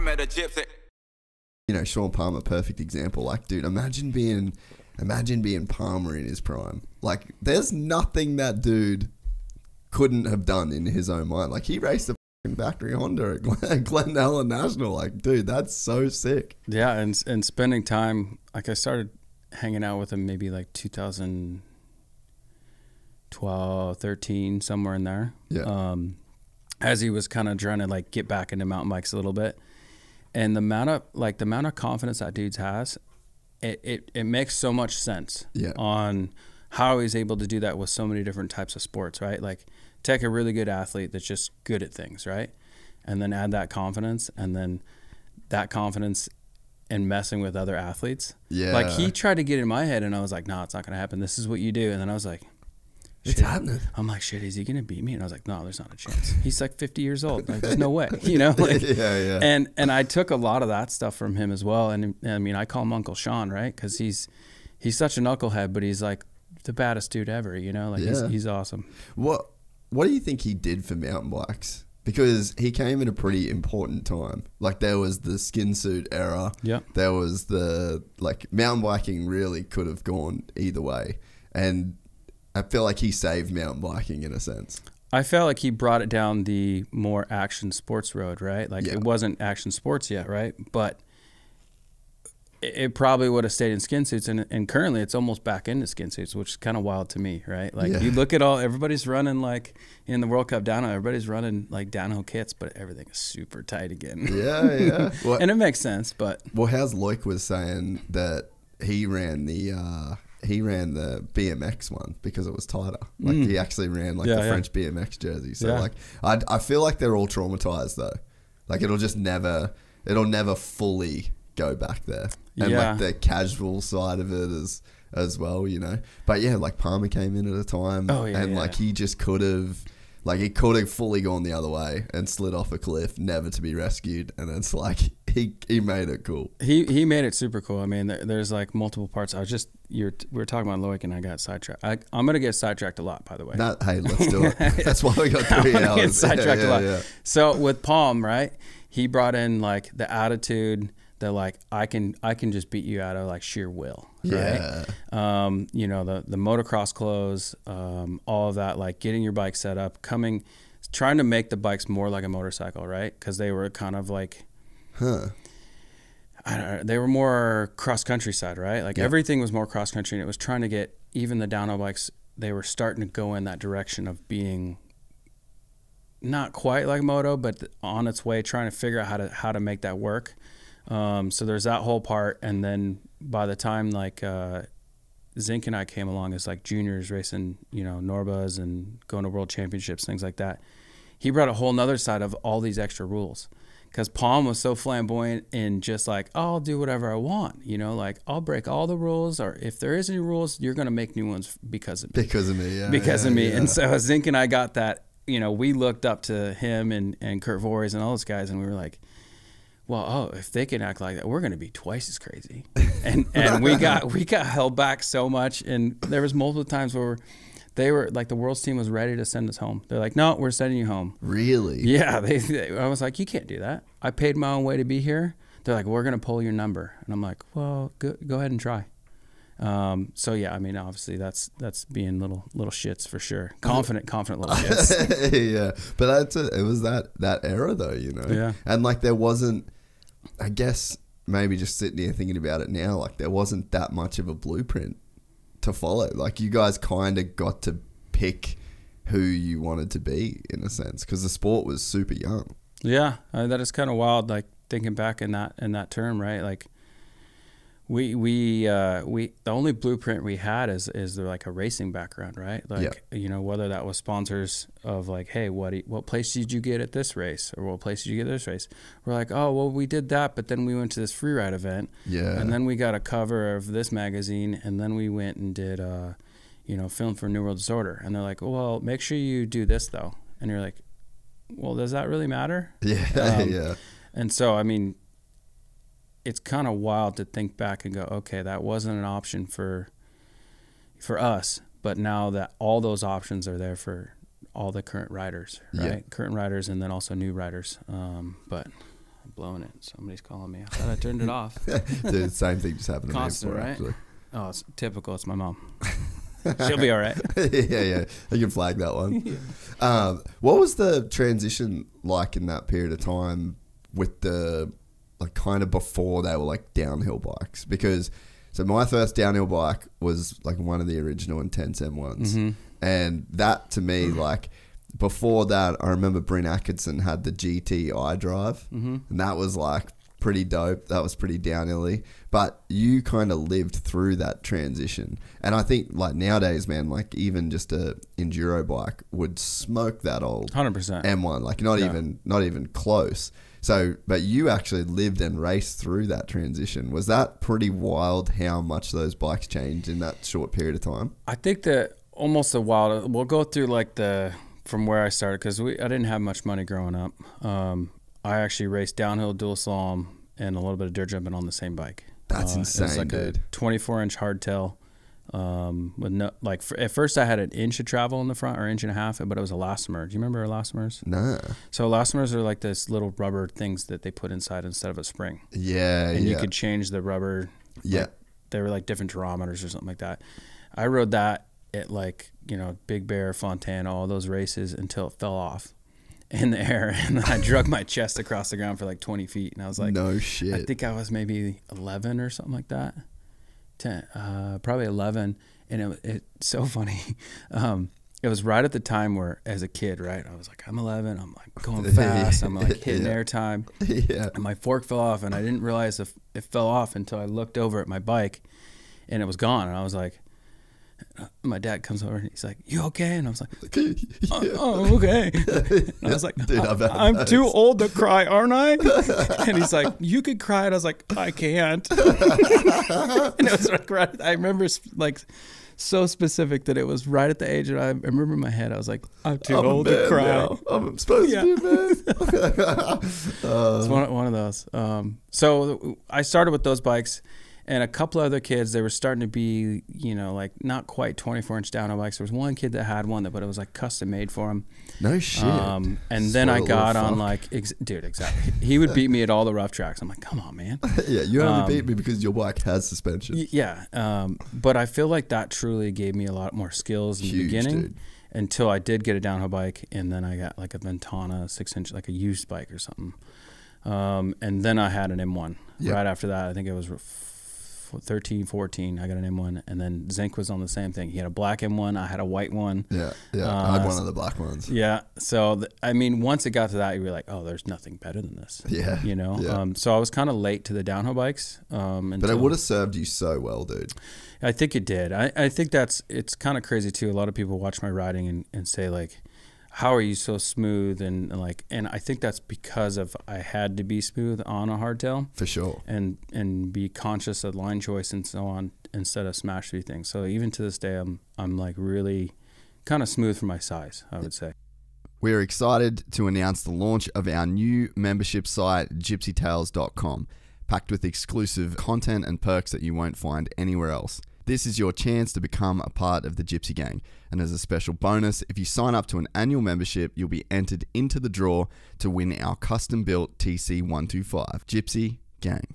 met a gypsy. You know, Shaun Palmer, perfect example. Like, dude, imagine being Palmer in his prime. Like, there's nothing that dude couldn't have done in his own mind. Like, he raced a factory Honda at Glen Ellen National. Like, dude, that's so sick. Yeah, and spending time, like, I started hanging out with him maybe like 2012, 13, somewhere in there. Yeah. As he was kind of trying to like get back into mountain bikes a little bit. And the amount of confidence that dude has, it makes so much sense on how he's able to do that with so many different types of sports, right? Like, take a really good athlete that's just good at things, right? And then add that confidence, and then that confidence in messing with other athletes. Yeah. Like, he tried to get in my head, and I was like, no, it's not going to happen. This is what you do. And then I was like, it's happening. I'm like, shit, is he going to beat me? And I was like, no, there's not a chance. He's like 50 years old. Like, there's no way, you know? Like, yeah. And I took a lot of that stuff from him as well. And I mean, I call him Uncle Sean, right? Because he's such a knucklehead, but he's like the baddest dude ever, you know? Like, he's awesome. What do you think he did for mountain bikes? Because he came at a pretty important time. Like, there was the skin suit era. Yeah. There was the, like, mountain biking really could have gone either way. And I feel like he saved mountain biking in a sense. I felt like he brought it down the more action sports road, right? Like, it wasn't action sports yet, right? But it probably would have stayed in skin suits. And currently it's almost back into skin suits, which is kind of wild to me, right? Like, you look at everybody's running, like, in the World Cup downhill, everybody's running, like, downhill kits, but everything is super tight again. Yeah. Well, and it makes sense, but... Well, how's Loic was saying that he ran the BMX one because it was tighter. Like, he actually ran the French BMX jersey. So like, I feel like they're all traumatized though. Like, it'll never fully go back there. And like the casual side of it as well, you know. But yeah, like, Palmer came in at a time like, he just could have, like, he could have fully gone the other way and slid off a cliff, never to be rescued. And it's like, he made it cool. He made it super cool. I mean, there's like multiple parts. We were talking about Loic and I got sidetracked. I'm going to get sidetracked a lot, by the way. Hey, let's do it. That's why we got 3 hours. Get sidetracked a lot. Yeah. So with Palm, right, he brought in like the attitude that, like, I can just beat you out of, like, sheer will, right? You know, the motocross clothes, all of that, like, getting your bike set up, trying to make the bikes more like a motorcycle, right? Because they were kind of like, I don't know, they were more cross-country side, right? Like, everything was more cross-country, and it was trying to get even the downhill bikes, they were starting to go in that direction of being not quite like moto, but on its way, trying to figure out how to make that work. So there's that whole part, and then by the time like Zink and I came along as like juniors racing, you know, Norbas and going to world championships, things like that, he brought a whole nother side of all these extra rules, because Palm was so flamboyant and just like, oh, I'll do whatever I want, you know, like, I'll break all the rules, or if there is any rules, you're going to make new ones because of me. Because of me. And so Zink and I got that, you know, we looked up to him and Kurt Voorhees and all those guys, and we were like, well, if they can act like that, we're going to be twice as crazy. And we got held back so much. And there was multiple times where they were like, the world's team was ready to send us home. They're like, no, we're sending you home. Really? Yeah. I was like, you can't do that. I paid my own way to be here. They're like, we're going to pull your number. And I'm like, well, go ahead and try. So yeah, I mean, obviously that's being little shits for sure. Confident little shits. Yeah. But it was that era though, you know? Yeah. And like, there wasn't, I guess maybe just sitting here thinking about it now, like, there wasn't that much of a blueprint to follow. Like, you guys kind of got to pick who you wanted to be in a sense, because the sport was super young. Yeah. That is kind of wild. Like, thinking back in that term, right? Like, we the only blueprint we had is like a racing background, right? Like, you know, whether that was sponsors of like, hey, what place did you get at this race, or what place did you get at this race? We're like, oh, well, we did that, but then we went to this Freeride event, and then we got a cover of this magazine, and then we went and did you know, film for New World Disorder, and they're like, well, make sure you do this though, and you're like, well, does that really matter? Yeah. And so, I mean, it's kind of wild to think back and go, okay, that wasn't an option for us, but now that all those options are there for all the current riders, right? Current riders, and then also new riders. But blowing it. Somebody's calling me. I thought I turned it off. Dude, same thing just happened to Constant, me before, right? actually. Oh, it's typical. It's my mom. She'll be all right. Yeah. You can flag that one. Yeah. What was the transition like in that period of time with the, like, kind of before they were like downhill bikes? Because so my first downhill bike was like one of the original Intense M1s. Mm-hmm. And that to me, like, before that, I remember Bryn Atkinson had the GT iDrive, mm-hmm. and that was like pretty dope. That was pretty downhilly. But you kind of lived through that transition. And I think like nowadays, man, like even just a enduro bike would smoke that old 100% M1, like not even close. So, but you actually lived and raced through that transition. Was that pretty wild how much those bikes changed in that short period of time? I think that almost a wild, we'll go through like from where I started, because I didn't have much money growing up. I actually raced downhill, dual slalom, and a little bit of dirt jumping on the same bike. That's insane, it was like dude. a 24-inch hardtail. With no, like at first I had an inch of travel in the front, or inch and a half, but it was elastomer. Do you remember elastomers? No. So elastomers are like this little rubber things that they put inside instead of a spring. Yeah, and you could change the rubber. Yeah. Like, they were like different durometers or something like that. I rode that at like, Big Bear, Fontana, all those races until it fell off in the air, and then I drug my chest across the ground for like 20 feet, and I was like, no shit. I think I was maybe 11 or something like that. 10, probably 11, and it's so funny. It was right at the time where, as a kid, right, I was like, I'm 11, I'm like going fast, I'm like hitting airtime, and my fork fell off, and I didn't realize if it fell off until I looked over at my bike, and it was gone, and I was like, my dad comes over and he's like, "You okay?" And I was like, "Oh, okay." And I was like, "Dude, I'm too old to cry, aren't I?" And he's like, "You could cry." And I was like, "I can't." And it was like right. I remember like so specific that it was right at the age that I remember in my head. I was like, "I'm too old to cry. Now. I'm supposed to be a man." It's one of those. So I started with those bikes. And a couple other kids, they were starting to be, like not quite 24-inch downhill bikes. There was one kid that had one, but it was like custom made for him. No shit. And then I got on like, dude, exactly. He would beat me at all the rough tracks. I'm like, come on, man. Yeah, you only beat me because your bike has suspension. Yeah. But I feel like that truly gave me a lot more skills in the beginning. Dude. Until I did get a downhill bike, and then I got like a Ventana 6-inch, like a used bike or something. And then I had an M1. Yep. Right after that, I think it was 13, 14, I got an M1, and then Zink was on the same thing. He had a black M1, I had a white one. Yeah, I had one of the black ones. Yeah, so once it got to that, you were like, oh, there's nothing better than this. Yeah, Yeah. So I was kind of late to the downhill bikes. But it would have served you so well, dude. I think it did. I think it's kind of crazy too. A lot of people watch my riding and say like, how are you so smooth? And I think that's because I had to be smooth on a hardtail. For sure. And be conscious of line choice and so on, instead of smash through things. So even to this day, I'm like really kind of smooth for my size, I would say. We're excited to announce the launch of our new membership site, gypsytales.com, packed with exclusive content and perks that you won't find anywhere else. This is your chance to become a part of the Gypsy Gang. And as a special bonus, if you sign up to an annual membership, you'll be entered into the draw to win our custom-built TC125. Gypsy Gang.